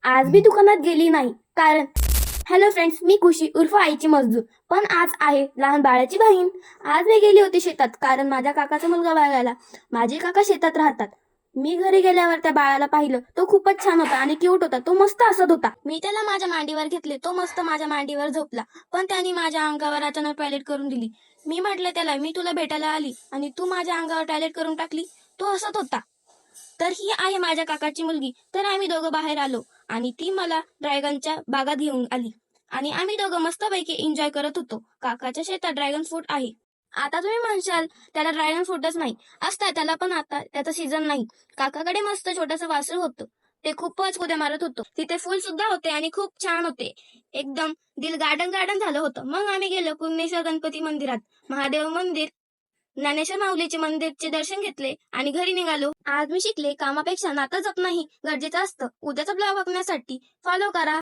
आज मी दुकानात गेली नाही कारण हॅलो फ्रेंड्स, मी खुशी उर्फ आईची मजदूर. पण आज आहे लहान बाळाची बहीण. आज मी गेली होती शेतात कारण माझ्या काकाचा मुलगा बघायला. माझे काका शेतात राहतात. मी घरी गेल्यावर त्या बाळाला पाहिलं. तो खूपच छान होता आणि क्यूट होता. तो मस्त हसत होता. मी त्याला माझ्या मांडीवर घेतले. तो मस्त माझ्या मांडीवर झोपला. पण त्याने माझ्या अंगावर अचानक टॉयलेट करून दिली. मी म्हटलं त्याला, मी तुला भेटायला आली आणि तू माझ्या अंगावर टॉयलेट करून टाकली. तो हसत होता. तर ही आहे माझ्या काकाची मुलगी. तर आम्ही दोघं बाहेर आलो आणि ती मला ड्रॅगनच्या बागात घेऊन आली आणि आम्ही दोघं मस्तपैकी एन्जॉय करत होतो. काकाच्या शेतात ड्रॅगन फ्रूट आहे. आता तुम्ही म्हणशाल त्याला ड्रॅगन फ्रूटच नाही असता, त्याला पण आता त्याचा सीझन नाही. काकाकडे मस्त छोटंसं वासरू होतं. ते खूपच उड्या मारत होतं. तिथे फुल सुद्धा होते आणि खूप छान होते. एकदम दिल गार्डन गार्डन झालं होतं. मग आम्ही गेलो कुंडेश्वर गणपती मंदिरात, महादेव मंदिर, ज्ञानेश्वर माऊलीचे मंदिरचे दर्शन घेतले आणि घरी निघालो. आज मी शिकले, कामापेक्षा नातं जपणं ही गरजेचं असतं. उद्याचा ब्लॉग बघण्यासाठी फॉलो करा.